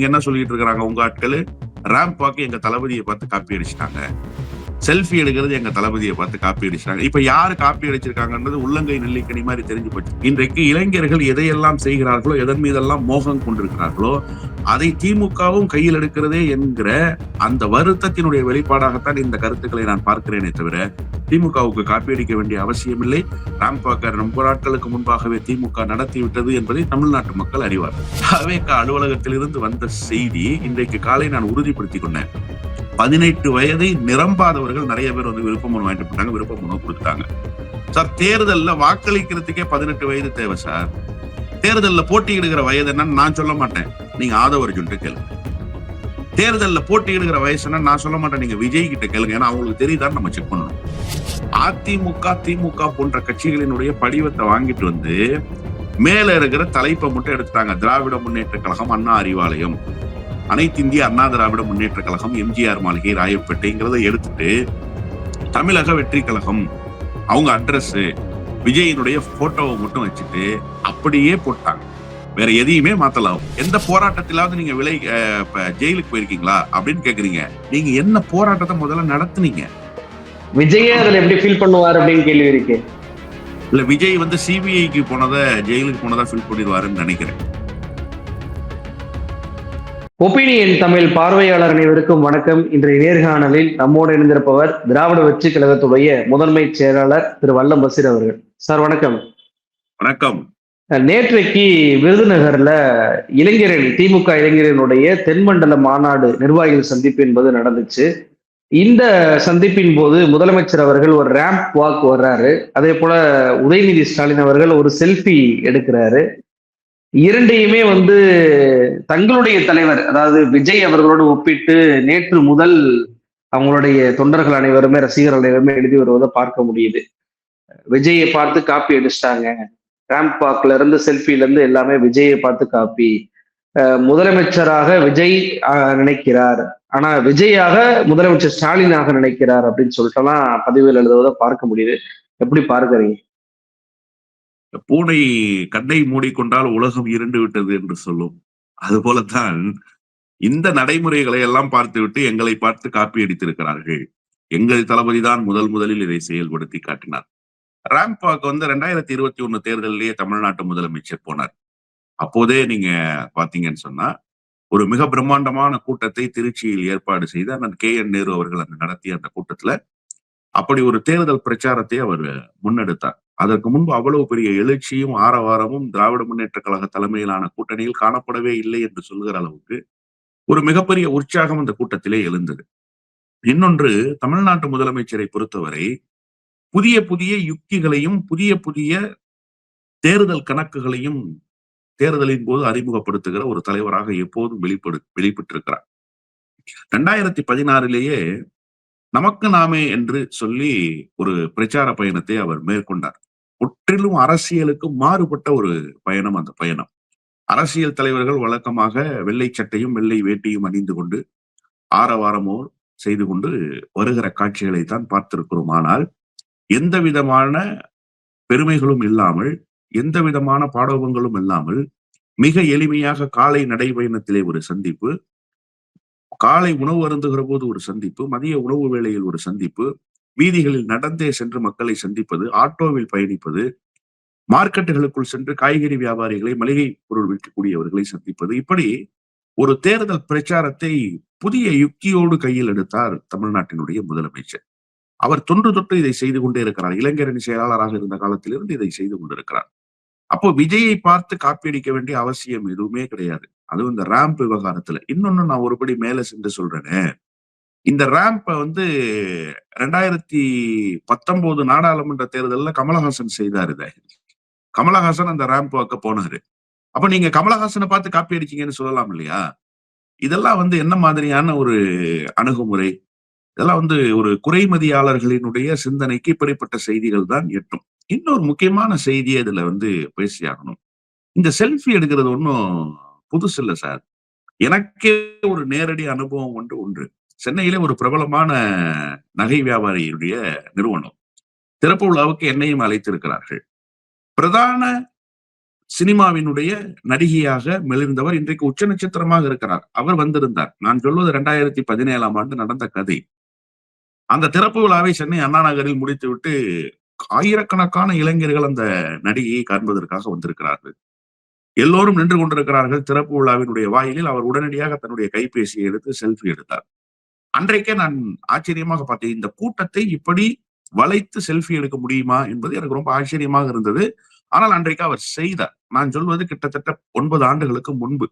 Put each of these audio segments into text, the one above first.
என்ன சொல்லிட்டு இருக்கிறாங்க உங்க ஆட்கள்? ரேம்ப் வாக்கு எங்க தளபதியை பார்த்து காப்பி அடிச்சிட்டாங்க, செல்ஃபி எடுக்கிறது எங்க தளபதியை பார்த்து காப்பி அடிச்சிட்டாங்க. இப்ப யாரு காப்பி அடிச்சிருக்காங்கன்றது உள்ளங்கை நெல்லிக்கனி மாதிரி தெரிஞ்சு போச்சு. இன்றைக்கு இளைஞர்கள் எதையெல்லாம் செய்கிறார்களோ, எதன் மீதெல்லாம் மோகம் கொண்டிருக்கிறார்களோ, அதை திமுகவும் கையில் எடுக்கிறதே என்கிற அந்த வருத்தத்தினுடைய வெளிப்பாடாகத்தான் இந்த கருத்துக்களை நான் பார்க்கிறேனே தவிர, திமுகவுக்கு காப்பி அடிக்க வேண்டிய அவசியம் இல்லை. ரேம்ப் வாக்கர் ரொம்ப நாட்களுக்கு முன்பாகவே திமுக நடத்திவிட்டது என்பதை தமிழ்நாட்டு மக்கள் அறிவார். தாவேகா அலுவலகத்திலிருந்து வந்த செய்தி இன்றைக்கு காலை நான் உறுதிப்படுத்திக் கொண்டேன். 18 வயதை நிரம்பாதவர்கள் நிறைய பேர் வந்து விருப்ப மனு வாங்கிட்டு போட்டாங்க, விருப்ப மனு கொடுத்தாங்க. சார், தேர்தல்ல வாக்களிக்கிறதுக்கே 18 வயது தேவை சார். தேர்தல்ல போட்டியிடுகிற வயது என்னன்னு நான் சொல்ல மாட்டேன், நீங்க ஆதவ அர்ஜுன்ட்ட கேளுங்க. தேர்தல்ல போட்டியிடுகிற வயசு என்ன நான் சொல்ல மாட்டேன், நீங்க விஜய் கிட்ட கேளுங்க. ஏன்னா அவங்களுக்கு தெரியுதான்னு நம்ம செக் பண்ணணும். அதிமுக, திமுக போன்ற கட்சிகளினுடைய படிவத்தை வாங்கிட்டு வந்து மேல இருக்கிற தலைப்பை மட்டும் எடுத்துட்டாங்க. திராவிட முன்னேற்ற கழகம், அண்ணா அறிவாலயம், அனைத்து இந்திய அண்ணா திராவிட முன்னேற்ற கழகம், எம்ஜிஆர் மாளிகை, ராயப்பேட்டைங்கிறத எடுத்துட்டு தமிழக வெற்றி கழகம் அவங்க அட்ரஸ், விஜயினுடைய போட்டோவை மட்டும் வச்சுட்டு அப்படியே போட்டாங்க. வேற எதையுமே மாத்தலாம். எந்த போராட்டத்திலாவது நீங்க ஜெயிலுக்கு போயிருக்கீங்களா அப்படின்னு கேக்குறீங்க. நீங்க என்ன போராட்டத்தை முதல்ல நடத்துனீங்க? விஜயே அதுல எப்படி ஃபீல் பண்ணுவார் அப்படின்னு கேள்வி இருக்கு. இல்ல, விஜய் வந்து சிபிஐக்கு போனதை ஜெயிலுக்கு போனதா ஃபீல் பண்ணிடுவாருன்னு நினைக்கிறேன். ஒப்பீனியன் தமிழ் பார்வையாளர் அனைவருக்கும் வணக்கம். இன்றைய நேர்காணலில் நம்மோடு இணைந்திருப்பவர் திராவிட வெற்றி கழகத்துடைய முதன்மை செயலாளர் திரு வல்லம் பசீர் அவர்கள். சார் வணக்கம். வணக்கம். நேற்றைக்கு விருதுநகர்ல இளைஞரணி, திமுக இளைஞரனுடைய தென்மண்டல மாநாடு நிர்வாகிகள் சந்திப்பு என்பது நடந்துச்சு. இந்த சந்திப்பின் போது முதலமைச்சர் அவர்கள் ஒரு ரேம்ப் வாக் வர்றாரு. அதே போல உதயநிதி ஸ்டாலின் அவர்கள் ஒரு செல்ஃபி எடுக்கிறாரு. இரண்டையுமே வந்து தங்களுடைய தலைவர், அதாவது விஜய் அவர்களோடு ஒப்பிட்டு நேற்று முதல் அவங்களுடைய தொண்டர்கள் அனைவருமே, ரசிகர்கள் அனைவருமே எழுதி வருவதை பார்க்க முடியுது. விஜயை பார்த்து காப்பி அடிச்சிட்டாங்க, ரேம்ப் வாக்ல இருந்து செல்ஃபில இருந்து எல்லாமே விஜயை பார்த்து காப்பி. முதலமைச்சராக விஜய் நினைக்கிறார், ஆனா விஜயாக முதலமைச்சர் ஸ்டாலினாக நினைக்கிறார் அப்படின்னு சொல்லிட்டுலாம் பதிவுகள் எழுதுவதை பார்க்க முடியுது. எப்படி பார்க்கறீங்க? பூனை கண்ணை மூடிக்கொண்டால் உலகம் இருண்டு விட்டது என்று சொல்லும். அது போலத்தான் இந்த நடைமுறைகளை எல்லாம் பார்த்துவிட்டு எங்களை பார்த்து காப்பி அடித்திருக்கிறார்கள். எங்கள் தளபதி தான் முதலில் இதை செயல்படுத்தி காட்டினார். ரேம்ப் வாக் வந்து 2021 தேர்தலிலேயே தமிழ்நாட்டு முதலமைச்சர் போனார். அப்போதே நீங்க பாத்தீங்கன்னு சொன்னா ஒரு மிக பிரம்மாண்டமான கூட்டத்தை திருச்சியில் ஏற்பாடு செய்து அண்ணன் KN நேரு அவர்கள் அங்கு நடத்திய அந்த கூட்டத்துல அப்படி ஒரு தேர்தல் பிரச்சாரத்தை அவர் முன்னெடுத்தார். அதற்கு முன்பு அவ்வளவு பெரிய எழுச்சியும் ஆரவாரமும் திராவிட முன்னேற்ற கழக தலைமையிலான கூட்டணியில் காணப்படவே இல்லை என்று சொல்லுகிற அளவுக்கு ஒரு மிகப்பெரிய உற்சாகம் அந்த கூட்டத்திலே எழுந்தது. இன்னொன்று, தமிழ்நாட்டு முதலமைச்சரை பொறுத்தவரை புதிய புதிய யுக்திகளையும் புதிய தேர்தல் கணக்குகளையும் தேர்தலின் போது அறிமுகப்படுத்துகிற ஒரு தலைவராக எப்போதும் வெளிப்பட்டிருக்கிறார். 2016 நமக்கு நாமே என்று சொல்லி ஒரு பிரச்சார பயணத்தை அவர் மேற்கொண்டார். முற்றிலும் அரசியலுக்கு மாறுபட்ட ஒரு பயணம் அந்த பயணம். அரசியல் தலைவர்கள் வழக்கமாக வெள்ளை சட்டையும் வெள்ளை வேட்டியும் அணிந்து கொண்டு ஆரவாரமோ செய்து கொண்டு வருகிற காட்சிகளை தான் பார்த்திருக்கிறோம். ஆனால் எந்த விதமான பெருமைகளும் இல்லாமல், எந்த விதமான பாடவங்களும் இல்லாமல், மிக எளிமையாக காலை நடைபயணத்திலே ஒரு சந்திப்பு, காலை உணவு அருந்துகிற போது ஒரு சந்திப்பு, மதிய உணவு வேளையில் ஒரு சந்திப்பு, வீதிகளில் நடந்தே சென்று மக்களை சந்திப்பது, ஆட்டோவில் பயணிப்பது, மார்க்கெட்டுகளுக்குள் சென்று காய்கறி வியாபாரிகளை, மளிகை பொருள் விற்கக்கூடியவர்களை சந்திப்பது, இப்படி ஒரு தேர்தல் பிரச்சாரத்தை புதிய யுக்தியோடு கையில் எடுத்தார் தமிழ்நாட்டினுடைய முதலமைச்சர். அவர் தொன்று தொட்டு இதை செய்து கொண்டே இருக்கிறார். இளைஞரணி செயலாளராக இருந்த காலத்திலிருந்து இதை செய்து கொண்டிருக்கிறார். அப்போ விஜயை பார்த்து காப்பி அடிக்க வேண்டிய அவசியம் எதுவுமே கிடையாது. அதுவும் இந்த ரேம்ப் விவகாரத்துல. இன்னொன்னு நான் ஒருபடி மேல சென்று சொல்றேனே, இந்த ரேம்ப வந்து 2019 நாடாளுமன்ற தேர்தல்ல கமலஹாசன் செய்தாரு. கமலஹாசன் அந்த ரேம்ப் வாக்க போனாரு. அப்ப நீங்க கமலஹாசனை பார்த்து காப்பி அடிச்சீங்கன்னு சொல்லலாம் இல்லையா? இதெல்லாம் வந்து என்ன மாதிரியான ஒரு அணுகுமுறை? இதெல்லாம் வந்து ஒரு குறைமதியாளர்களினுடைய சிந்தனைக்கு இப்படிப்பட்ட செய்திகள் தான் எட்டும். இன்னொரு முக்கியமான செய்தியை இதுல வந்து பேசியாகணும். இந்த செல்ஃபி எடுக்கிறது ஒன்றும் புதுசு இல்லை சார். எனக்கே ஒரு நேரடி அனுபவம் ஒன்று. சென்னையிலே ஒரு பிரபலமான நகை வியாபாரியுடைய நிறுவனம் திறப்பு விழாவுக்கு என்னையும் அழைத்திருக்கிறார்கள். பிரதான சினிமாவினுடைய நடிகையாக மெலிர்ந்தவர் இன்றைக்கு உச்ச நட்சத்திரமாக இருக்கிறார். அவர் வந்திருந்தார். நான் சொல்வது 2017ஆம் ஆண்டு நடந்த கதை. அந்த திறப்பு விழாவை சென்னை அண்ணா நகரில் முடித்துவிட்டு ஆயிரக்கணக்கான இளைஞர்கள் அந்த நடிகையை காண்பதற்காக வந்திருக்கிறார்கள். எல்லோரும் நின்று கொண்டிருக்கிறார்கள். திறப்பு விழாவினுடைய வாயிலில் அவர் உடனடியாக தன்னுடைய கைபேசியை எடுத்து செல்ஃபி எடுத்தார். அன்றைக்கே நான் ஆச்சரியமாக பார்த்தேன். இந்த கூட்டத்தை இப்படி வளைத்து செல்ஃபி எடுக்க முடியுமா என்பது எனக்கு ரொம்ப ஆச்சரியமாக இருந்தது. ஆனால் அன்றைக்கு அவர் செய்தார். நான் சொல்வது கிட்டத்தட்ட 9 ஆண்டுகளுக்கு முன்பு.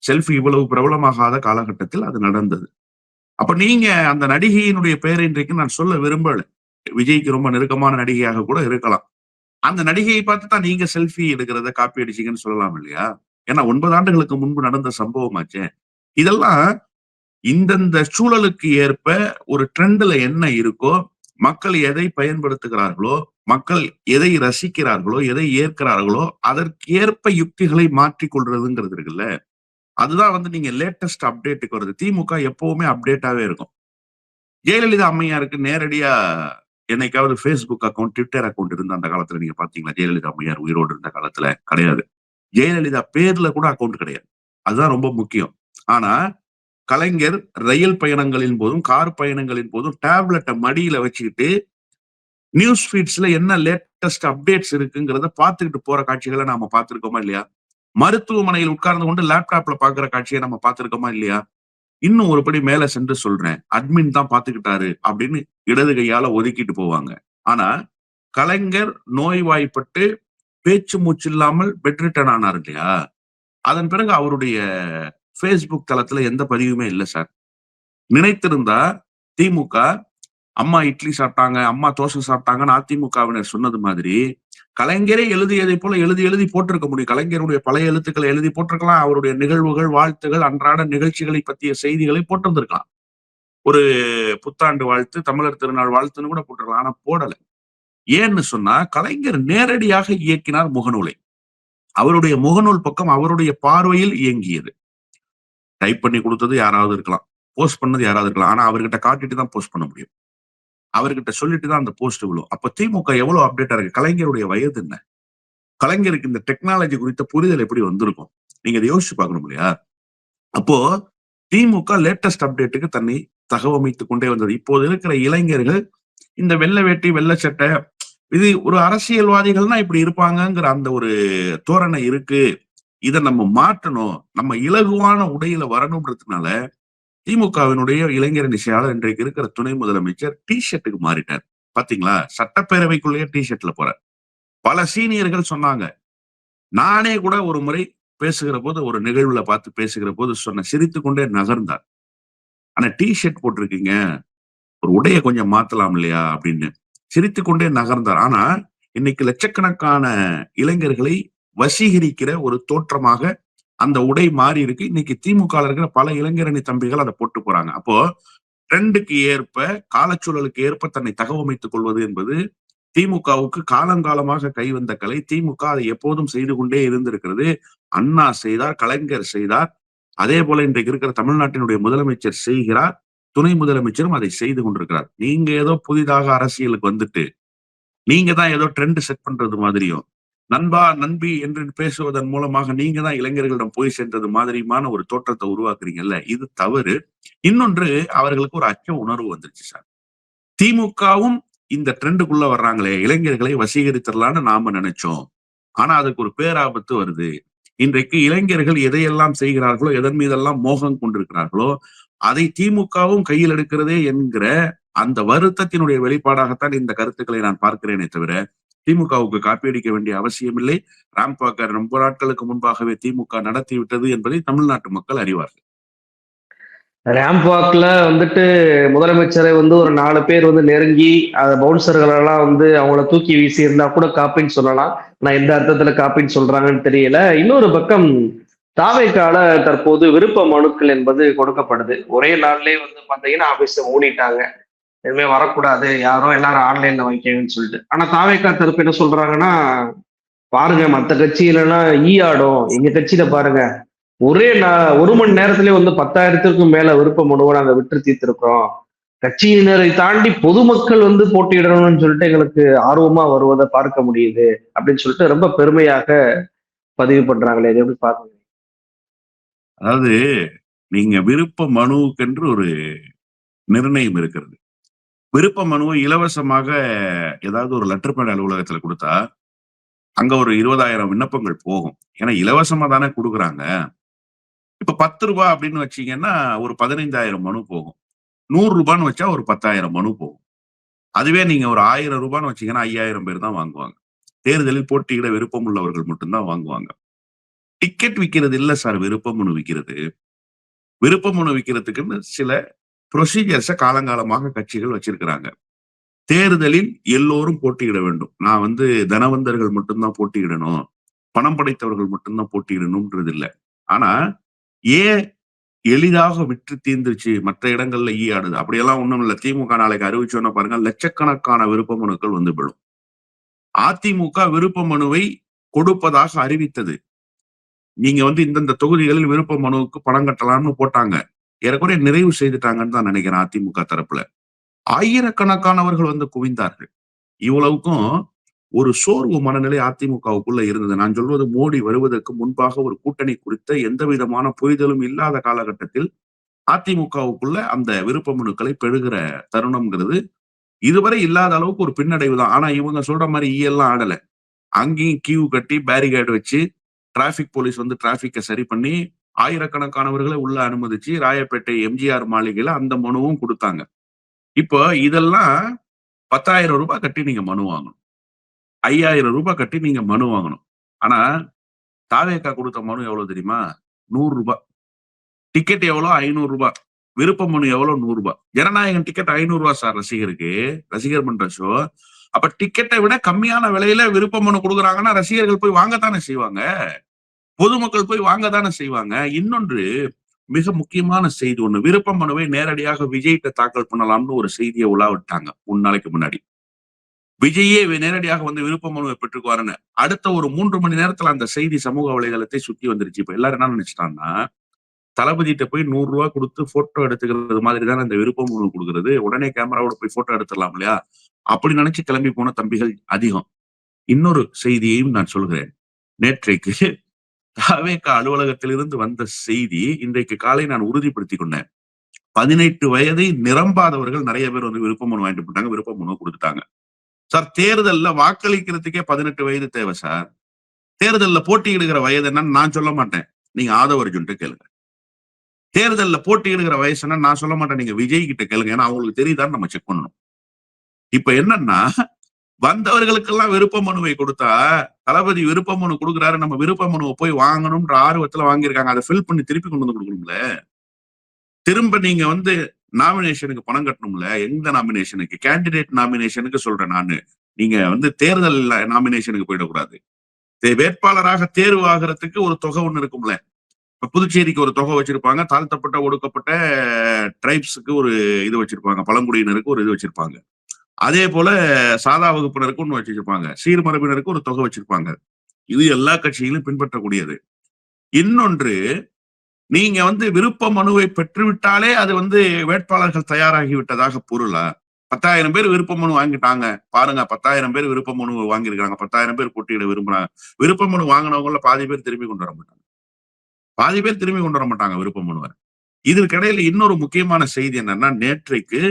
செல்ஃபி இவ்வளவு பிரபலமாகாத காலகட்டத்தில் அது நடந்தது. அப்ப நீங்க அந்த நடிகையினுடைய பெயரை இன்றைக்கு நான் சொல்ல விரும்பல. விஜய்க்கு ரொம்ப நெருக்கமான நடிகையாக கூட இருக்கலாம். அந்த நடிகையை பார்த்து தான் நீங்க செல்ஃபி எடுக்கிறத காப்பி அடிச்சீங்கன்னு சொல்லலாம் இல்லையா? ஏன்னா 9 ஆண்டுகளுக்கு முன்பு நடந்த சம்பவமாச்சே. இதெல்லாம் இந்தந்த சூழலுக்கு ஏற்ப ஒரு ட்ரெண்ட்ல என்ன இருக்கோ, மக்கள் எதை பயன்படுத்துகிறார்களோ, மக்கள் எதை ரசிக்கிறார்களோ, எதை ஏற்கிறார்களோ, அதற்கேற்ப யுக்திகளை மாற்றிக் கொள்றதுங்கிறது இருக்குல்ல. அதுதான் நீங்க லேட்டஸ்ட் அப்டேட்டுக்கு வருது. திமுக எப்பவுமே அப்டேட்டாவே இருக்கும். ஜெயலலிதா அம்மையாருக்கு நேரடியா என்னைக்காவது Facebook அக்கவுண்ட், ட்விட்டர் அக்கவுண்ட் இருந்த அந்த காலத்துல நீங்க பாத்தீங்களா? ஜெயலலிதா அம்மையார் உயிரோடு இருந்த காலத்துல கிடையாது. ஜெயலலிதா பேர்ல கூட அக்கவுண்ட் கிடையாது. அதுதான் ரொம்ப முக்கியம். ஆனா கலைஞர் ரயில் பயணங்களின் போதும், கார் பயணங்களின் போதும் டேப்லெட்டை மடியில வச்சுக்கிட்டு நியூஸ் ஃபீட்ஸ்ல என்ன லேட்டஸ்ட் அப்டேட்ஸ் இருக்குங்கிறத பார்த்துக்கிட்டு போற காட்சிகளை நாம பார்த்திருக்கோமா இல்லையா? மருத்துவமனையில் உட்கார்ந்து கொண்டு லேப்டாப்ல பாக்குற காட்சியை நம்ம பார்த்திருக்கோமா இல்லையா? இன்னும் ஒரு படி மேல சென்று சொல்றேன். அட்மின் தான் பாத்துக்கிட்டாரு அப்படின்னு இடது கையால ஒதுக்கிட்டு போவாங்க. ஆனா கலைஞர் நோய்வாய்ப்பட்டு பேச்சு மூச்சு இல்லாமல் பெட் ரிட்டன் ஆனார் இல்லையா? அதன் பிறகு அவருடைய Facebook தளத்துல எந்த பதிவுமே இல்ல சார். நினைத்திருந்தா திமுக அம்மா இட்லி சாப்பிட்டாங்க, அம்மா தோசை சாப்பிட்டாங்கன்னு அதிமுகவினர் சொன்னது மாதிரி கலைஞரே எழுதியதை போல எழுதி எழுதி போட்டிருக்க முடியும். கலைஞருடைய பழைய எழுத்துக்களை எழுதி போட்டிருக்கலாம். அவருடைய நிகழ்வுகள், வாழ்த்துகள், அன்றாட நிகழ்ச்சிகளை பற்றிய செய்திகளை போட்டிருந்திருக்கலாம். ஒரு புத்தாண்டு வாழ்த்து, தமிழர் திருநாள் வாழ்த்துன்னு கூட போட்டிருக்கலாம். ஆனா போடல. ஏன்னு சொன்னா கலைஞர் நேரடியாக இயக்கினார் முகநூலை. அவருடைய முகநூல் பக்கம் அவருடைய பார்வையில் இயங்கியது. டைப் பண்ணி கொடுத்தது யாராவது இருக்கலாம், போஸ்ட் பண்ணது யாராவது இருக்கலாம். ஆனா அவர்கிட்ட காட்டிட்டு தான் போஸ்ட் பண்ண முடியும். அவர்கிட்ட சொல்லிட்டு தான் அந்த போஸ்ட் விழும். அப்ப திமுக எவ்வளவு அப்டேட்டா இருக்கு? கலைஞருடைய வயது என்ன? கலைஞருக்கு இந்த டெக்னாலஜி குறித்த புரிதல் எப்படி வந்திருக்கும்? நீங்க இதை யோசிச்சு பார்க்கணும் இல்லையா? அப்போ திமுக லேட்டஸ்ட் அப்டேட்டுக்கு தன்னை தகவமைத்துக் கொண்டே வந்தது. இப்போது இருக்கிற இளைஞர்கள் இந்த வெள்ளை வேட்டி, வெள்ளை சட்டை, இது ஒரு அரசியல்வாதிகள்னா இப்படி இருப்பாங்கங்கிற அந்த ஒரு தோரணை இருக்கு. இதை நம்ம மாற்றணும். நம்ம இலகுவான உடையில வரணும்ன்றதுனால திமுகவினுடைய இளைஞரணி செயலாளர் இன்றைக்கு இருக்கிற துணை முதலமைச்சர் டி-ஷர்ட்டுக்கு மாறிட்டார். பாத்தீங்களா? சட்டப்பேரவைக்குள்ளேயே டி-ஷர்ட்ல போறார். பல சீனியர்கள் சொன்னாங்க. நானே கூட ஒரு முறை பேசுகிற போது, ஒரு நிகழ்வுல பார்த்து பேசுகிற போது சொன்ன, சிரித்துக் கொண்டே நகர்ந்தார். ஆனா டி-ஷர்ட் போட்டிருக்கீங்க, ஒரு உடைய கொஞ்சம் மாத்தலாம் இல்லையா அப்படின்னு சிரித்துக் கொண்டே நகர்ந்தார். ஆனா இன்னைக்கு லட்சக்கணக்கான இளைஞர்களை வசீகரிக்கிற ஒரு தோற்றமாக அந்த உடை மாறி இருக்கு. இன்னைக்கு திமுக இருக்கிற பல இளைஞரணி தம்பிகள் அதை போட்டு போறாங்க. அப்போ ட்ரெண்டுக்கு ஏற்ப, காலச்சூழலுக்கு ஏற்ப தன்னை தகவமைத்துக் கொள்வது என்பது திமுகவுக்கு காலங்காலமாக கைவந்த கலை. திமுக அதை எப்போதும் செய்து கொண்டே இருந்திருக்கிறது. அண்ணா செய்தார், கலைஞர் செய்தார். அதே போல இன்றைக்கு இருக்கிற தமிழ்நாட்டினுடைய முதலமைச்சர் செய்கிறார். துணை முதலமைச்சரும் அதை செய்து கொண்டிருக்கிறார். நீங்க ஏதோ புதிதாக அரசியலுக்கு வந்துட்டு நீங்க தான் ஏதோ ட்ரெண்ட் செட் பண்றது மாதிரியும், நண்பா நண்பி என்று பேசுவதன் மூலமாக நீங்க தான் இளைஞர்களிடம் போய் சேர்ந்தது மாதிரியுமான ஒரு தோற்றத்தை உருவாக்குறீங்கல்ல, இது தவறு. இன்னொன்று, அவர்களுக்கு ஒரு அச்ச உணர்வு வந்துருச்சு சார். திமுகவும் இந்த ட்ரெண்டுக்குள்ள வர்றாங்களே, இளைஞர்களை வசீகரித்திடலான்னு நாம நினைச்சோம். ஆனா அதுக்கு ஒரு பேராபத்து வருது. இன்றைக்கு இளைஞர்கள் எதையெல்லாம் செய்கிறார்களோ, எதன் மீதெல்லாம் மோகம் கொண்டிருக்கிறார்களோ, அதை திமுகவும் கையில் எடுக்கிறதே என்கிற அந்த வருத்தத்தினுடைய வெளிப்பாடாகத்தான் இந்த கருத்துக்களை நான் பார்க்கிறேனே தவிர, திமுகவுக்கு காப்பியடிக்க வேண்டிய அவசியம் இல்லை. ராம் வாக்கர் ரொம்ப நாட்களுக்கு முன்பாகவே திமுக நடத்தி விட்டது என்பதை தமிழ்நாட்டு மக்கள் அறிவார்கள். ரேம்ப் வாக்ல முதலமைச்சரை ஒரு 4 பேர் நெருங்கி அந்த பவுன்சர்கள் எல்லாம் அவங்கள தூக்கி வீசி இருந்தா கூட காப்பின்னு சொல்லலாம். நான் எந்த அர்த்தத்துல காப்பின்னு சொல்றாங்கன்னு தெரியல. இன்னொரு பக்கம் தாவேக்கால தற்போது விருப்ப மனுக்கள் என்பது கொடுக்கப்படுது. ஒரே நாள்லயே பாத்தீங்கன்னா ஆபீஸ மூடிட்டாங்க. எதுவுமே வரக்கூடாது, யாரும் எல்லாரும் ஆன்லைன்ல வைக்கணும்னு சொல்லிட்டு. ஆனா தாவேக்கா தரப்பு என்ன சொல்றாங்கன்னா, பாருங்க மத்த கட்சியிலலாம் ஆடும், எங்க கட்சியில பாருங்க ஒரே 1 மணி நேரத்திலே 10,000த்திற்கும் மேல விருப்ப மனுவை நாங்க விட்டு தீர்த்திருக்கிறோம். கட்சியினரை தாண்டி பொதுமக்கள் போட்டியிடணும்னு சொல்லிட்டு எங்களுக்கு ஆர்வமா வருவதை பார்க்க முடியுது அப்படின்னு சொல்லிட்டு ரொம்ப பெருமையாக பதிவு பண்றாங்களே, இதை எப்படி பாக்குறீங்க? அதாவது நீங்க விருப்ப மனுவுக்கென்று ஒரு நிர்ணயம் இருக்கிறது. விருப்ப மனுவை இலவசமாக ஏதாவது ஒரு லெட்டர் பேட் அலுவலகத்துல குடுத்தா, அங்க ஒரு 20,000 விண்ணப்பங்கள் போகும். ஏன்னா இலவசமா தானே குடுக்குறாங்க. இப்ப ரூ. 10 அப்படின்னு வச்சீங்கன்னா, ஒரு 15,000 மனு போகும். ரூ. 100 வச்சா ஒரு 10,000 மனு போகும். அதுவே நீங்க ஒரு ரூ. 1000 வச்சீங்கன்னா 5,000 பேர் தான் வாங்குவாங்க. தேர்தலில் போட்டியிட விருப்பம் உள்ளவர்கள் மட்டும் தான் வாங்குவாங்க. டிக்கெட் விக்கிறது இல்ல சார் விருப்ப மனு விக்கிறது. விருப்ப மனு விக்கிறதுக்குன்னு சில ப்ரொசீஜர்ஸ காலங்காலமாக கட்சிகள் வச்சிருக்கிறாங்க. தேர்தலில் எல்லோரும் போட்டியிட வேண்டும். நான் வந்து தனவந்தர்கள் மட்டும் தான் போட்டியிடணும். பணம் படைத்தவர்கள் மட்டும் தான் போட்டியிடணும்ன்றது இல்ல. ஆனா, ஏன் எளிதாக விற்று தீர்ந்துருச்சு. மற்ற இடங்கள்ல ஆடுது. அப்படியெல்லாம் ஒண்ணும் இல்ல. திமுக நாளைக்கு அறிவிச்சோன்ன பாருங்க, லட்சக்கணக்கான விருப்ப மனுக்கள் வந்து விழும். அதிமுக விருப்ப மனுவை கொடுப்பதாக அறிவித்தது. நீங்க வந்து இந்தந்த தொகுதிகளில் விருப்ப மனுவுக்கு பணம் கட்டலாம்னு போட்டாங்க. ஏறக்குறைய நிறைவு செய்துட்டாங்கன்னு தான் நினைக்கிறேன் அதிமுக தரப்புல. ஆயிரக்கணக்கானவர்கள் வந்து குவிந்தார்கள். இவ்வளவுக்கும் ஒரு சோர்வு மனநிலை அதிமுகவுக்குள்ள இருந்தது. நான் சொல்வது மோடி வருவதற்கு முன்பாக ஒரு கூட்டணி குறித்த எந்த விதமான புரிதலும் இல்லாத காலகட்டத்தில் அதிமுகவுக்குள்ள அந்த விருப்ப மனுக்களை பெறுகிற தருணம்ங்கிறது இதுவரை இல்லாத அளவுக்கு ஒரு பின்னடைவு தான். ஆனா இவங்க சொல்ற மாரி எல்லாம் ஆடல. அங்கேயும் கியூ கட்டி பேரிகேட் வச்சு டிராபிக் போலீஸ் வந்து டிராபிக்க சரி பண்ணி ஆயிரக்கணக்கானவர்களை உள்ள அனுமதிச்சு ராயப்பேட்டை எம்ஜிஆர் மாளிகையில அந்த மனுவும் குடுத்தாங்க. இப்போ இதெல்லாம் ரூ. 10,000 கட்டி நீங்க மனு வாங்கணும். ரூ. 5,000 கட்டி நீங்க மனு வாங்கணும். ஆனா தாவேகா குடுத்த மனு எவ்வளவு தெரியுமா? ரூ. 100. டிக்கெட் எவ்வளோ? ரூ. 500. விருப்ப மனு எவ்வளோ? ரூ. 100. ஜனநாயகன் டிக்கெட் ரூ. 500 சார் ரசிகருக்கு. ரசிகர் மன்ற ஷோ. அப்ப டிக்கெட்டை விட கம்மியான விலையில விருப்ப மனு குடுக்குறாங்கன்னா ரசிகர்கள் போய் வாங்கத்தானே செய்வாங்க. பொதுமக்கள் போய் வாங்கத்தானே செய்வாங்க. இன்னொன்று மிக முக்கியமான செய்தி ஒண்ணு. விருப்ப மனுவை நேரடியாக விஜய்ட்ட தாக்கல் பண்ணலாம்னு ஒரு செய்திய உலா விட்டாங்க 3 நாளைக்கு முன்னாடி. விஜயே நேரடியாக வந்து விருப்ப மனுவை பெற்றுக்குவாருன்னு. அடுத்த ஒரு 3 மணி நேரத்துல அந்த செய்தி சமூக வலைதளத்தை சுத்தி வந்துருச்சு. இப்ப எல்லாரும் என்ன நினைச்சுட்டாங்கன்னா, தளபதிட்ட போய் ரூ. 100 குடுத்து போட்டோ எடுத்துக்கிறது மாதிரி தானே இந்த விருப்ப மனு குடுக்குறது. உடனே கேமராவோட போய் போட்டோ எடுத்துடலாம் இல்லையா? அப்படி நினைச்சு கிளம்பி போன தம்பிகள் அதிகம். இன்னொரு செய்தியையும் நான் சொல்கிறேன். நேற்றைக்கு தவேகா அலுவலகத்திலிருந்து வந்த செய்தி இன்றைக்கு காலை நான் உறுதிப்படுத்திக் கொண்டேன். 18 வயதை நிரம்பாதவர்கள் நிறைய பேர் வந்து விருப்ப மனு வாங்கிட்டு போட்டாங்க. விருப்ப மனு குடுத்துட்டாங்க. சார் தேர்தல்ல வாக்களிக்கிறதுக்கே 18 வயது தேவை சார். தேர்தல்ல போட்டியிடுகிற வயது என்னன்னு நான் சொல்ல மாட்டேன். நீங்க ஆதவ அர்ஜுன்ட்ட கேளுங்க. தேர்தல்ல போட்டியிடுகிற வயசு என்னன்னு நான் சொல்ல மாட்டேன். நீங்க விஜய் கிட்ட கேளுங்க. ஏன்னா அவங்களுக்கு தெரியுதான்னு நம்ம செக் பண்ணணும். இப்ப என்னன்னா வந்தவர்களுக்கெல்லாம் விருப்ப மனுவை கொடுத்தா தளபதி விருப்ப மனு கொடுக்குறாரு. நம்ம விருப்ப மனுவை போய் வாங்கணும்ன்ற ஆர்வத்துல வாங்கியிருக்காங்க. அதை ஃபில் பண்ணி திருப்பி கொண்டு வந்து கொடுக்கணும்ல. திரும்ப நீங்க வந்து நாமினேஷனுக்கு பணம் கட்டணும்ல. எந்த நாமினேஷனுக்கு? கேண்டிடேட் நாமினேஷனுக்கு சொல்றேன் நானு. நீங்க வந்து தேர்தல் நாமினேஷனுக்கு போயிடக்கூடாது. வேட்பாளராக தேர்வு ஆகிறதுக்கு ஒரு தொகை ஒண்ணு இருக்கும்ல. இப்ப புதுச்சேரிக்கு ஒரு தொகை வச்சிருப்பாங்க. தாழ்த்தப்பட்ட ஒடுக்கப்பட்ட டிரைப்ஸுக்கு ஒரு இது வச்சிருப்பாங்க. பழங்குடியினருக்கு ஒரு இது வச்சிருப்பாங்க. அதே போல சாதா வகுப்பினருக்கு ஒண்ணு வச்சிருப்பாங்க. சீர்மரபினருக்கு ஒரு தொகை வச்சிருப்பாங்க. இது எல்லா கட்சியிலும் பின்பற்றக்கூடியது. இன்னொன்று நீங்க வந்து விருப்ப மனுவை பெற்றுவிட்டாலே அது வந்து வேட்பாளர்கள் தயாராகி விட்டதாக பொருளா? 10,000 பேர் விருப்ப மனு வாங்கிட்டாங்க. பாருங்க 10,000 பேர் விருப்ப மனு வாங்கியிருக்காங்க. 10,000 பேர் போட்டியிட விரும்புறாங்க. விருப்ப மனு வாங்கினவங்கள பாதி பேர் திரும்பி கொண்டு வர மாட்டாங்க. பாதி பேர் திரும்பி கொண்டு வர மாட்டாங்க விருப்ப மனுவை. இதற்கிடையில இன்னொரு முக்கியமான செய்தி என்னன்னா, நேற்றைக்கு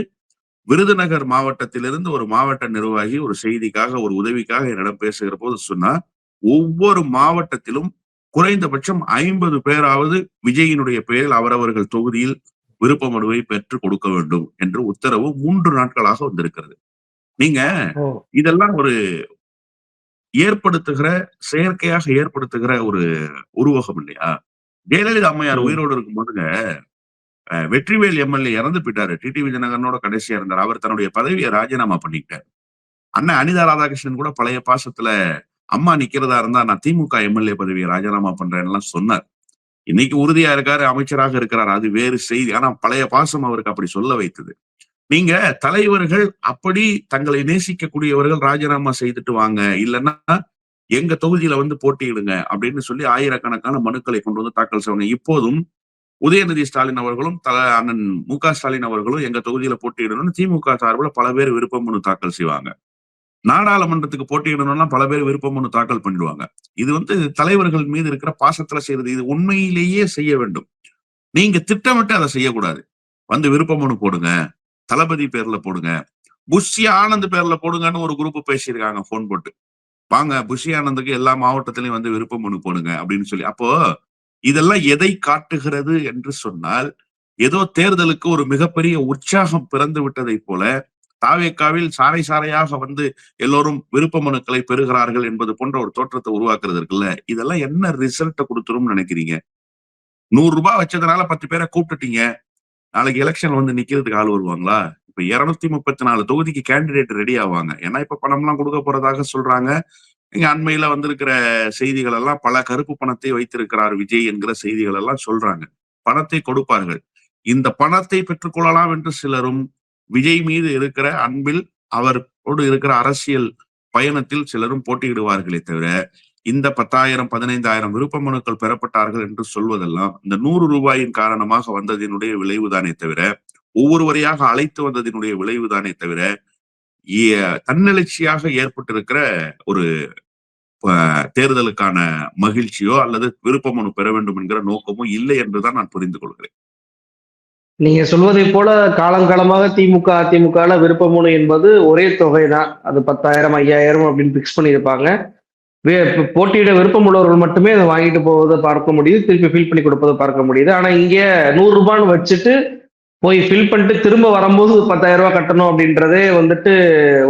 விருதுநகர் மாவட்டத்திலிருந்து ஒரு மாவட்ட நிர்வாகி ஒரு செய்திக்காக, ஒரு உதவிக்காக என்னிடம் பேசுகிற போது சொன்னா, ஒவ்வொரு மாவட்டத்திலும் குறைந்தபட்சம் 50 பேராவது விஜயினுடைய பெயரில் அவரவர்கள் தொகுதியில் விருப்ப மனுவை பெற்றுக் கொடுக்க வேண்டும் என்று உத்தரவு 3 நாட்களாக வந்திருக்கிறது. நீங்க ஓ! இதெல்லாம் ஒரு ஏற்படுத்துகிற செயற்கையாக ஏற்படுத்துகிற ஒரு உருவகம் இல்லையா? ஜெயலலிதா அம்மையார் ம். உயிரோடு இருக்கும்போதுங்க, வெற்றிவேல் எம்எல்ஏ இறந்து போயிட்டாரு. டிடிவி தினகரனோட கடைசியா இருந்தாரு. அவர் தன்னுடைய பதவியை ராஜினாமா பண்ணிக்கிட்டாரு. அண்ணன் அனிதா ராதாகிருஷ்ணன் கூட பழைய பாசத்துல அம்மா நிக்கிறதா இருந்தா நான் திமுக எம்எல்ஏ பதவியை ராஜினாமா பண்றேன்லாம் சொன்னார். இன்னைக்கு உறுதியா இருக்காரு, அமைச்சராக இருக்கிறார். அது வேறு செய்தி. ஆனா பழைய பாசம் அவருக்கு அப்படி சொல்ல வைத்தது. நீங்க தலைவர்கள் அப்படி தங்களை நேசிக்கக்கூடியவர்கள் ராஜினாமா செய்துட்டு வாங்க. இல்லன்னா எங்க தொகுதியில வந்து போட்டியிடுங்க அப்படின்னு சொல்லி ஆயிரக்கணக்கான மனுக்களை கொண்டு வந்து தாக்கல் செய்வாங்க. இப்போதும் உதயநிதி ஸ்டாலின் அவர்களும் அண்ணன் மு.க. ஸ்டாலின் அவர்களும் எங்க தொகுதியில போட்டியிடணும்னு திமுக சார்பில் பல பேர் விருப்ப மனு தாக்கல் செய்வாங்க. நாடாளுமன்றத்துக்கு போட்டியிடணும்னா பல பேர் விருப்ப மனு தாக்கல் பண்ணிடுவாங்க. இது தலைவர்கள் மீது இருக்கிற பாசத்துல செய்யறது. இது உண்மையிலேயே செய்ய வேண்டும். நீங்க திட்டமிட்டு அதை செய்யக்கூடாது. விருப்ப மனு போடுங்க, தளபதி பேர்ல போடுங்க, புஷி ஆனந்த் பேர்ல போடுங்கன்னு ஒரு குரூப் பேசியிருக்காங்க போன் போட்டு. வாங்க புஷி ஆனந்துக்கு எல்லா மாவட்டத்திலையும் விருப்ப மனு போடுங்க அப்படின்னு சொல்லி. அப்போ இதெல்லாம் எதை காட்டுகிறது என்று சொன்னால், ஏதோ தேர்தலுக்கு ஒரு மிகப்பெரிய உற்சாகம் பிறந்து விட்டதை போல தாவேக்காவில் சாறை சாறையாக எல்லோரும் விருப்ப மனுக்களை பெறுகிறார்கள் என்பது போன்ற ஒரு தோற்றத்தை உருவாக்குறது இருக்குல்ல. இதெல்லாம் என்ன ரிசல்ட்ட கொடுத்துரும்னு நினைக்கிறீங்க? 100 ரூபாய் வச்சதுனால 10 பேரை கூப்பிட்டுட்டீங்க. நாளைக்கு எலெக்ஷன் நிக்கிறதுக்கு ஆள் வருவாங்களா? இப்ப 234 தொகுதிக்கு கேண்டிடேட் ரெடி ஆவாங்க. ஏன்னா இப்ப பணம் எல்லாம் கொடுக்க போறதாக சொல்றாங்க. இங்க அண்மையில வந்திருக்கிற செய்திகள் எல்லாம் பல கருப்பு பணத்தை வைத்திருக்கிறார் விஜய் என்கிற செய்திகள் எல்லாம் சொல்றாங்க. பணத்தை கொடுப்பார்கள். இந்த பணத்தை பெற்றுக்கொள்ளலாம் என்று சிலரும், விஜய் மீது இருக்கிற அன்பில் அவரோடு இருக்கிற அரசியல் பயணத்தில் சிலரும் போட்டியிடுவார்களே தவிர, இந்த 10,000 15,000 விருப்ப மனுக்கள் பெறப்பட்டார்கள் என்று சொல்வதெல்லாம் இந்த 100 ரூபாயின் காரணமாக வந்ததினுடைய விளைவுதானே தவிர, ஒவ்வொருவரையாக அழைத்து வந்ததினுடைய விளைவுதானே தவிர, தன்னெழுச்சியாக ஏற்பட்டிருக்கிற ஒரு தேர்தலுக்கான மகிழ்ச்சியோ அல்லது விருப்ப மனு பெற வேண்டும் என்கிற நோக்கமோ இல்லை என்றுதான் நான் புரிந்து கொள்கிறேன். நீங்க சொல்வதை போல காலங்காலமாக திமுக அதிமுக விருப்ப மனு என்பது ஒரே தொகைதான். அது 10,000 5,000 அப்படின்னு பிக்ஸ் பண்ணியிருப்பாங்க. போட்டியிட விருப்பம் உள்ளவர்கள் மட்டுமே அதை வாங்கிட்டு போவதை பார்க்க முடியுது, திருப்பி ஃபில் பண்ணி கொடுப்பதை பார்க்க முடியுது. ஆனா இங்க 100 ரூபான்னு வச்சுட்டு போய் ஃபில் பண்ணிட்டு திரும்ப வரும்போது 10,000 ரூபாய் கட்டணும் அப்படின்றதே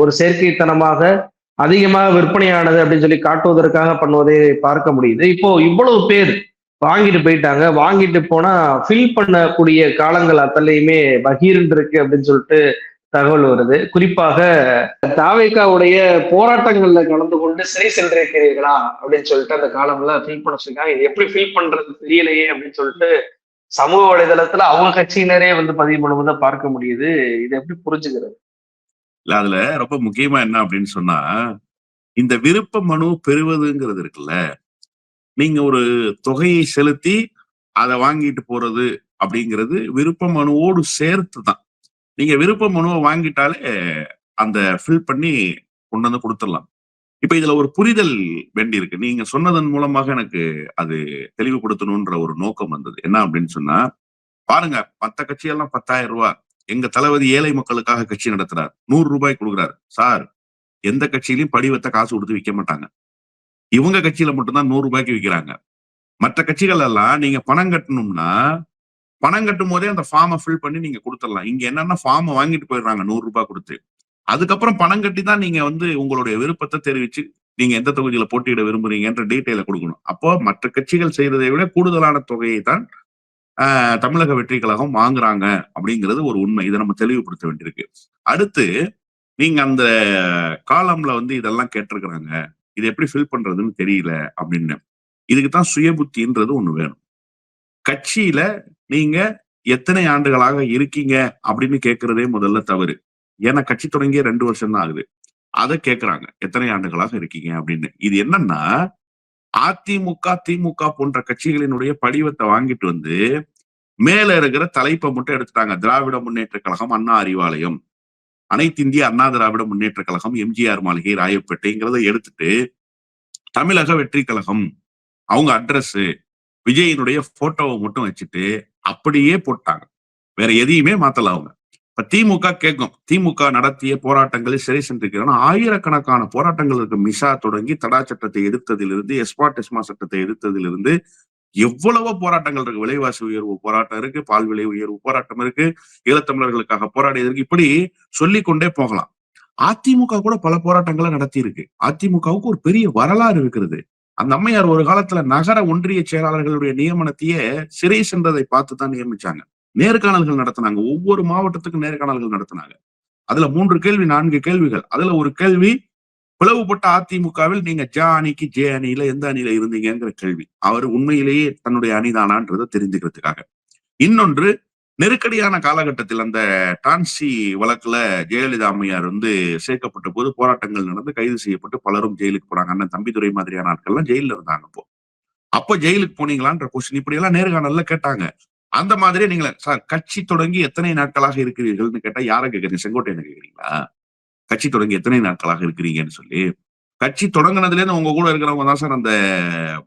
ஒரு செயற்கைத்தனமாக அதிகமாக விற்பனையானது அப்படின்னு சொல்லி காட்டுவதற்காக பண்ணுவதை பார்க்க முடியுது. இப்போ இவ்வளவு பேர் வாங்கிட்டு போயிட்டாங்க. வாங்கிட்டு போனா ஃபில் பண்ணக்கூடிய காலங்கள் அத்தனையுமே பகீர்னு இருக்கு அப்படின்னு சொல்லிட்டு தகவல் வருது. குறிப்பாக தாவேக்காவுடைய போராட்டங்கள்ல கலந்து கொண்டு சிறை சென்றிருக்கிறீர்களா அப்படின்னு சொல்லிட்டு அந்த காலம்ல ஃபில் பண்ண சொல்லிருக்காங்க. இது எப்படி ஃபில் பண்றது தெரியலையே அப்படின்னு சொல்லிட்டு சமூக வலைதளத்துல அவங்க கட்சியினரே பதிவு பண்ணுவதை பார்க்க முடியுது. இதை எப்படி புரிஞ்சுக்கிறது? இல்ல, அதுல ரொம்ப முக்கியமா என்ன அப்படின்னு சொன்னா, இந்த விருப்ப மனு பெறுவதுங்கிறது இருக்குல்ல, நீங்க ஒரு தொகையை செலுத்தி அதை வாங்கிட்டு போறது அப்படிங்கிறது விருப்ப மனுவோடு சேர்த்து தான். நீங்க விருப்ப மனுவை வாங்கிட்டாலே அந்த ஃபில் பண்ணி கொண்டு கொடுத்துடலாம். இப்ப இதுல ஒரு புரிதல் வேண்டி இருக்கு. நீங்க சொன்னதன் மூலமாக எனக்கு அது தெளிவுபடுத்தணும்ன்ற ஒரு நோக்கம் வந்தது. என்ன அப்படின்னு சொன்னா, பாருங்க மத்த கட்சியெல்லாம் 10,000 ரூபாய், எங்க தளபதி ஏழை மக்களுக்காக கட்சி நடத்துறார், 100 ரூபாய் கொடுக்குறாரு. சார், எந்த கட்சியிலையும் படிவத்தை காசு கொடுத்து விற்க மாட்டாங்க. இவங்க கட்சியில மட்டும்தான் 100 ரூபாய்க்கு விற்கிறாங்க. மற்ற கட்சிகள் எல்லாம் நீங்க பணம் கட்டணும்னா, பணம் கட்டும் போதே அந்த ஃபார்மை ஃபில் பண்ணி நீங்க கொடுத்துடலாம். இங்க என்னன்னா ஃபார்மை வாங்கிட்டு போயிடுறாங்க 100 ரூபாய் கொடுத்து. அதுக்கப்புறம் பணம் கட்டி தான் நீங்க உங்களுடைய விருப்பத்தை தெரிவிச்சு நீங்க எந்த தொகுதியில போட்டியிட விரும்புறீங்கன்ற டீட்டெயில கொடுக்கணும். அப்போ மற்ற கட்சிகள் செய்யறதை விட கூடுதலான தொகையை தான் தமிழக வெற்றி கழகம் வாங்குறாங்க அப்படிங்கிறது ஒரு உண்மை. இதை நம்ம தெளிவுபடுத்த வேண்டியிருக்கு. அடுத்து, நீங்க அந்த காலம்ல இதெல்லாம் கேட்டிருக்கிறாங்க, இது எப்படி ஃபில் பண்றதுன்னு தெரியல அப்படின்னு. இதுக்குதான் சுய புத்தின்றது ஒண்ணு வேணும். கட்சியில நீங்க எத்தனை ஆண்டுகளாக இருக்கீங்க அப்படின்னு கேட்கிறதே முதல்ல தவறு. ஏன்னா கட்சி தொடங்கிய 2 வருஷம் தான் ஆகுது. அதை கேட்கிறாங்க, எத்தனை ஆண்டுகளாக இருக்கீங்க அப்படின்னு. இது என்னன்னா, அதிமுக திமுக போன்ற கட்சிகளினுடைய படிவத்தை வாங்கிட்டு மேல இருக்கிற தலைப்பை மட்டும் எடுத்துட்டாங்க. திராவிட முன்னேற்ற கழகம், அண்ணா அறிவாலயம், அனைத்து இந்திய அண்ணா திராவிட முன்னேற்ற கழகம், எம்ஜிஆர் மாளிகை, ராயப்பேட்டைங்கிறத எடுத்துட்டு தமிழக வெற்றி கழகம், அவங்க அட்ரஸ், விஜயினுடைய போட்டோவை மட்டும் வச்சுட்டு அப்படியே போட்டாங்க. வேற எதையுமே மாத்தல அவங்க. இப்ப திமுக கேட்கும், திமுக நடத்திய போராட்டங்களில் சிறை சென்றிருக்கிறாங்க. ஆயிரக்கணக்கான போராட்டங்கள் இருக்கு. மிசா தொடங்கி தடா சட்டத்தை எதிர்த்ததிலிருந்து, எஸ்பாட் எஸ்மா சட்டத்தை எதிர்த்ததிலிருந்து எவ்வளவோ போராட்டங்கள் இருக்கு. விலைவாசி உயர்வு போராட்டம் இருக்கு, பால் விலை உயர்வு போராட்டம் இருக்கு, ஈழத்தமிழர்களுக்காக போராடியதற்கு, இப்படி சொல்லிக் கொண்டே போகலாம். அதிமுக கூட பல போராட்டங்களை நடத்தி இருக்கு. அதிமுகவுக்கு ஒரு பெரிய வரலாறு இருக்கிறது. அந்த அம்மையார் ஒரு காலத்துல நகர ஒன்றிய செயலாளர்களுடைய நியமனத்தையே சிறை சென்றதை பார்த்துதான் நியமிச்சாங்க. நேர்காணல்கள் நடத்தினாங்க. ஒவ்வொரு மாவட்டத்துக்கும் நேர்காணல்கள் நடத்தினாங்க. அதுல 3 கேள்வி 4 கேள்விகள். அதுல ஒரு கேள்வி, பிளவுபட்ட அதிமுகவில் நீங்க அணிக்கு ஜே அணியில எந்த அணியில இருந்தீங்கிற கேள்வி. அவர் உண்மையிலேயே தன்னுடைய அணிதானான்றதை தெரிஞ்சுக்கிறதுக்காக. இன்னொன்று, நெருக்கடியான காலகட்டத்தில் அந்த டான்சி வழக்குல ஜெயலலிதா அம்மையார் சேர்க்கப்பட்ட போது போராட்டங்கள் நடந்து கைது செய்யப்பட்டு பலரும் ஜெயிலுக்கு போனாங்க. அண்ணன் தம்பிதுரை மாதிரியான ஆட்கள்லாம் ஜெயில இருந்தாங்க. அப்போ ஜெயிலுக்கு போனீங்களான்ற கொஸ்டின் இப்படி எல்லாம் நேர்காணல்ல கேட்டாங்க. அந்த மாதிரி நீங்களே சார் கட்சி தொடங்கி எத்தனை நாட்களாக இருக்கிறீர்கள்னு கேட்டா யாரை கேட்கறீங்க? செங்கோட்டையனை கேட்கறீங்களா? கட்சி தொடங்கி எத்தனை நாட்களாக இருக்கிறீங்கன்னு சொல்லி. கட்சி தொடங்குனதுல இருந்து உங்க கூட இருக்கிறவங்க தான் சார் அந்த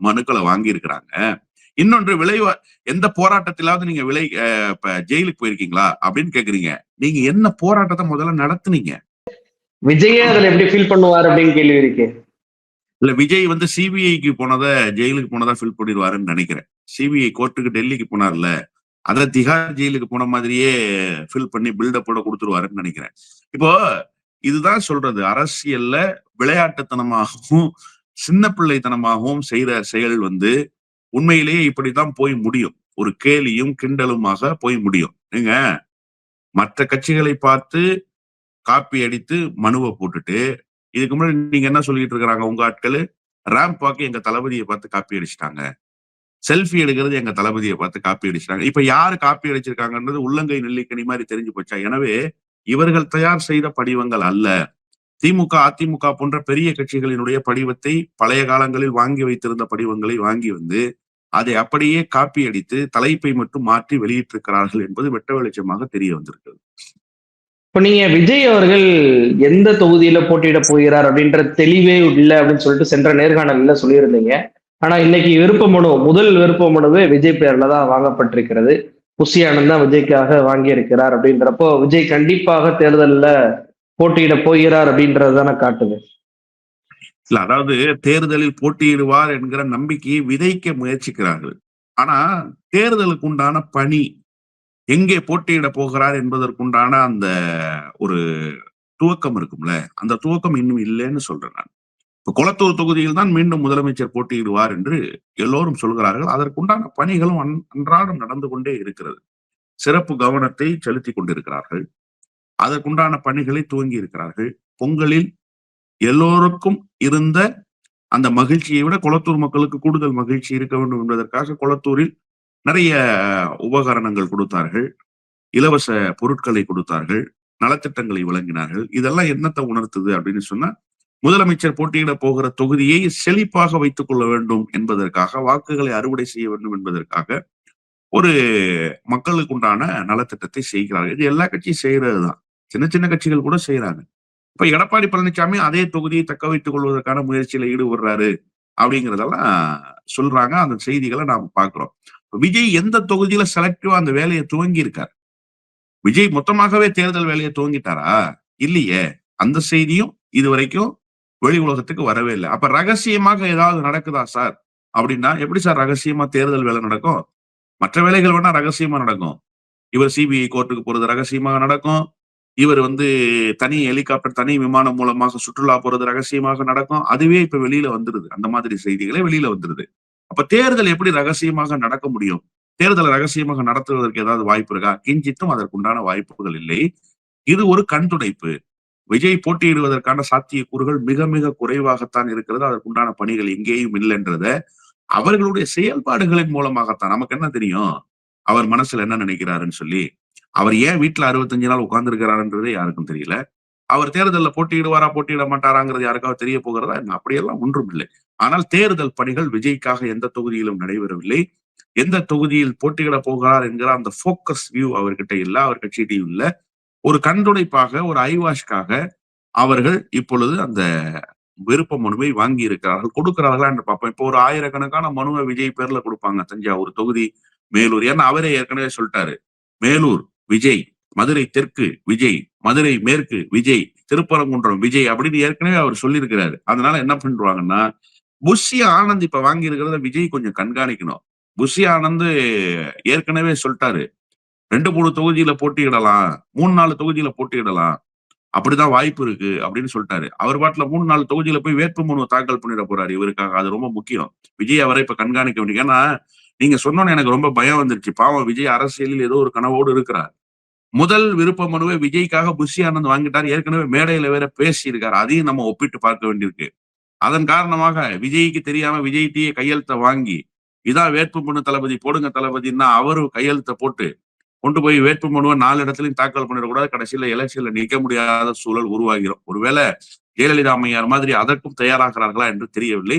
மனுக்களை வாங்கி இருக்கிறாங்க. இன்னொன்று எந்த போராட்டத்திலாவது நீங்க இப்ப ஜெயிலுக்கு போயிருக்கீங்களா அப்படின்னு கேக்குறீங்க. நீங்க என்ன போராட்டத்தை முதல்ல நடத்துனீங்க? விஜயே அதுல எப்படி ஃபீல் பண்ணுவார் அப்படின்னு கேள்வி இருக்கு. இல்ல விஜய் வந்து சிபிஐக்கு ஜெயிலுக்கு போனதா ஃபீல் பண்ணிடுவாருன்னு நினைக்கிறேன். சிபிஐ கோர்ட்டுக்கு டெல்லிக்கு போனார்ல, அத திகார் ஜெயிலுக்கு போன மாதிரியே ஃபில் பண்ணி பில்டப்போட கொடுத்துருவாருன்னு நினைக்கிறேன். இப்போ இதுதான் சொல்றது, அரசியல்ல விளையாட்டுத்தனமாகவும் சின்ன பிள்ளைத்தனமாகவும் செய்யற செயல் வந்து உண்மையிலேயே இப்படித்தான் போய் முடியும். ஒரு கேலியும் கிண்டலுமாக போய் முடியும். நீங்க மற்ற கட்சிகளை பார்த்து காப்பி அடித்து மனுவை போட்டுட்டு, இதுக்கு முன்னாடி நீங்க என்ன சொல்லிட்டு இருக்கிறாங்க உங்க ஆட்கள்? ரேம்ப் வாக்கு எங்க தளபதியை பார்த்து காப்பி அடிச்சிட்டாங்க, செல்ஃபி எடுக்கிறது எங்க தளபதியை பார்த்து காப்பி அடிச்சிட்டாங்க. இப்ப யாரு காப்பி அடிச்சிருக்காங்கன்றது உள்ளங்கை நெல்லிக்கனி மாதிரி தெரிஞ்சு போச்சா? எனவே இவர்கள் தயார் செய்த படிவங்கள் அல்ல. திமுக, அதிமுக போன்ற பெரிய கட்சிகளினுடைய படிவத்தை பழைய காலங்களில் வாங்கி வைத்திருந்த படிவங்களை வாங்கி வந்து அதை அப்படியே காப்பி அடித்து தலைப்பை மட்டும் மாற்றி வெளியிட்டிருக்கிறார்கள் என்பது வெட்ட வெளிச்சமாக தெரிய வந்திருக்கிறது. இப்ப நீங்க விஜய் அவர்கள் எந்த தொகுதியில போட்டியிட போகிறார் அப்படின்ற தெளிவே இல்லை அப்படின்னு சொல்லிட்டு சென்ற நேர்காணல்ல சொல்லியிருந்தீங்க. ஆனா இன்னைக்கு முதல் விருப்ப மனுவே விஜய் பேர்ல தான் வாங்கப்பட்டிருக்கிறது. புஷி ஆனந்த் தான் விஜய்க்காக வாங்கி இருக்கிறார் அப்படின்றப்போ விஜய் கண்டிப்பாக தேர்தல்ல போட்டியிட போகிறார் அப்படின்றது தானே காட்டுது. இல்ல, அதாவது தேர்தலில் போட்டியிடுவார் என்கிற நம்பிக்கையை விதைக்க முயற்சிக்கிறார்கள். ஆனா தேர்தலுக்கு உண்டான பணி, எங்கே போட்டியிட போகிறார் என்பதற்குண்டான அந்த ஒரு துவக்கம் இருக்கும்ல, அந்த துவக்கம் இன்னும் இல்லைன்னு சொல்றேன் நான். இப்ப கொளத்தூர் தொகுதியில் தான் மீண்டும் முதலமைச்சர் போட்டியிடுவார் என்று எல்லோரும் சொல்கிறார்கள். அதற்குண்டான பணிகளும் அன்றாடம் நடந்து கொண்டே இருக்கிறது. சிறப்பு கவனத்தை செலுத்தி கொண்டிருக்கிறார்கள். அதற்குண்டான பணிகளை துவங்கி இருக்கிறார்கள். பொங்கலில் எல்லோருக்கும் இருந்த அந்த மகிழ்ச்சியை விட கொளத்தூர் மக்களுக்கு கூடுதல் மகிழ்ச்சி இருக்க வேண்டும் என்பதற்காக கொளத்தூரில் நிறைய உபகரணங்கள் கொடுத்தார்கள், இலவச பொருட்களை கொடுத்தார்கள், நலத்திட்டங்களை வழங்கினார்கள். இதெல்லாம் என்னத்தை உணர்த்துது அப்படின்னு சொன்னா, முதலமைச்சர் போட்டியிட போகிற தொகுதியை செழிப்பாக வைத்துக் கொள்ள வேண்டும் என்பதற்காக, வாக்குகளை அறுவடை செய்ய வேண்டும் என்பதற்காக ஒரு மக்களுக்கு உண்டான நலத்திட்டத்தை செய்கிறார்கள். இது எல்லா கட்சியும் செய்யறதுதான். சின்ன சின்ன கட்சிகள் கூட செய்யறாங்க. இப்ப எடப்பாடி பழனிசாமி அதே தொகுதியை தக்க வைத்துக் கொள்வதற்கான முயற்சியில ஈடுபடுறாரு அப்படிங்கறதெல்லாம் சொல்றாங்க. அந்த செய்திகளை நாம பாக்குறோம். விஜய் எந்த தொகுதியில செலக்டிவா அந்த வேலையை துவங்கி இருக்கார்? விஜய் மொத்தமாகவே தேர்தல் வேலையை துவங்கிட்டாரா? இல்லையே. அந்த செய்தியும் இதுவரைக்கும் வெளி உலகத்துக்கு வரவே இல்லை. அப்ப ரகசியமாக ஏதாவது நடக்குதா சார் அப்படின்னா, எப்படி சார் ரகசியமா தேர்தல் வேலை நடக்கும்? மற்ற வேலைகள் வேணா ரகசியமா நடக்கும். இவர் சிபிஐ கோர்ட்டுக்கு போறது ரகசியமாக நடக்கும். இவர் தனி ஹெலிகாப்டர், தனி விமானம் மூலமாக சுற்றுலா போறது ரகசியமாக நடக்கும். அதுவே இப்ப வெளியில வந்துருது. அந்த மாதிரி செய்திகளே வெளியில வந்துருது. அப்ப தேர்தல் எப்படி ரகசியமாக நடக்க முடியும்? தேர்தலை ரகசியமாக நடத்துவதற்கு ஏதாவது வாய்ப்பு இருக்கா? கிஞ்சித்தும் அதற்குண்டான வாய்ப்புகள் இல்லை. இது ஒரு கண்துடைப்பு. விஜய் போட்டியிடுவதற்கான சாத்தியக்கூறுகள் மிக மிக குறைவாகத்தான் இருக்கிறது. அதற்குண்டான பணிகள் எங்கேயும் இல்லைன்றத அவர்களுடைய செயல்பாடுகளின் மூலமாகத்தான். நமக்கு என்ன தெரியும் அவர் மனசுல என்ன நினைக்கிறாருன்னு சொல்லி? அவர் ஏன் வீட்டுல 65 நாள் உட்கார்ந்து இருக்கிறாருன்றதே யாருக்கும் தெரியல. அவர் தேர்தலில் போட்டியிடுவாரா போட்டியிட மாட்டாராங்கிறது யாருக்காவது தெரிய போகிறதா? அப்படியெல்லாம் ஒன்றும் இல்லை. ஆனால் தேர்தல் பணிகள் விஜய்க்காக எந்த தொகுதியிலும் நடைபெறவில்லை. எந்த தொகுதியில் போட்டியிட போகிறார் என்கிற அந்த போக்கஸ் வியூ அவர்கிட்ட இல்ல, அவர் கட்சியிட்டையும் இல்ல. ஒரு கண்துடைப்பாக, ஒரு ஐவாஷ்காக அவர்கள் இப்பொழுது அந்த விருப்ப மனுவை வாங்கி இருக்கிறார்கள். கொடுக்கிறார்களா என்று பார்ப்போம். இப்போ ஒரு 1000கணக்கான மனுவை விஜய் பேர்ல கொடுப்பாங்க. தஞ்சாவூர் தொகுதி, மேலூர். ஏன்னா அவரே ஏற்கனவே சொல்லிட்டாரு, மேலூர் விஜய், மதுரை தெற்கு விஜய், மதுரை மேற்கு விஜய், திருப்பரங்குன்றம் விஜய் அப்படின்னு ஏற்கனவே அவர் சொல்லியிருக்கிறாரு. அதனால என்ன பண்ணிடுவாங்கன்னா, புஷி ஆனந்த் இப்ப வாங்கி இருக்கிறத விஜய் கொஞ்சம் கண்காணிக்கணும். புஷி ஆனந்த் ஏற்கனவே சொல்லிட்டாரு, 2-3 தொகுதியில போட்டியிடலாம், 3-4 தொகுதியில போட்டியிடலாம், அப்படிதான் வாய்ப்பு இருக்கு அப்படின்னு சொல்லிட்டாரு. அவர் பாட்டுல 3-4 தொகுதியில போய் வேட்புமனு தாக்கல் பண்ணிட போறாரு இவருக்காக. அது ரொம்ப முக்கியம். விஜய் அவரை இப்ப கண்காணிக்க வேண்டிய. ஏன்னா நீங்க சொன்னோன்னு எனக்கு ரொம்ப பயம் வந்துருச்சு. பாவம், விஜய் அரசியலில் ஏதோ ஒரு கனவோடு இருக்கிறார். முதல் விருப்ப மனுவை விஜய்க்காக புஷி ஆனந்த் வாங்கிட்டார். ஏற்கனவே மேடையில வேற பேசி இருக்காரு. அதையும் நம்ம ஒப்பிட்டு பார்க்க வேண்டியிருக்கு. அதன் காரணமாக விஜய்க்கு தெரியாம விஜய்கிட்டயே கையெழுத்த வாங்கி, இதான் வேட்புமனு தளபதி, போடுங்க தளபதினா அவரு கையெழுத்த போட்டு கொண்டு போய் வேட்புமனுவை 4 இடத்துலையும் தாக்கல் பண்ணிடக்கூடாது. கடைசியில எலெக்ஷன்ல நிற்க முடியாத சூழல் உருவாகிறோம். ஒருவேளை ஜெயலலிதா அம்மையார் மாதிரி அதற்கும் தயாராகிறார்களா என்று தெரியவில்லை.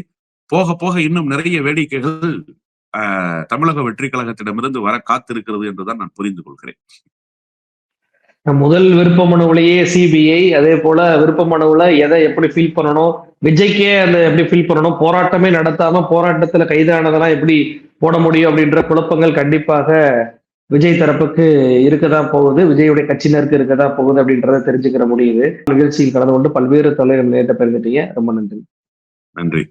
போக போக இன்னும் நிறைய வேடிக்கைகள் தமிழக வெற்றி கழகத்திடமிருந்து வர காத்திருக்கிறது என்றுதான் நான் புரிந்து கொள்கிறேன். முதல் விருப்ப மனுவிலேயே சிபிஐ, அதே போல விருப்ப மனுவுல எதை எப்படி ஃபீல் பண்ணணும், விஜய்க்கே அந்த எப்படி ஃபீல் பண்ணணும், போராட்டமே நடத்தாம போராட்டத்துல கைதானதெல்லாம் எப்படி போட முடியும் அப்படின்ற குழப்பங்கள் கண்டிப்பாக விஜய் தரப்புக்கு இருக்கதான் போகுது, விஜயுடைய கட்சியினருக்கு இருக்கதான் போகுது அப்படின்றத தெரிஞ்சுக்கிற முடியுது. நிகழ்ச்சியில் கலந்து கொண்டு பல்வேறு தொலைகள் நேரத்தை பெருந்துட்டீங்க. ரொம்ப நன்றி. நன்றி.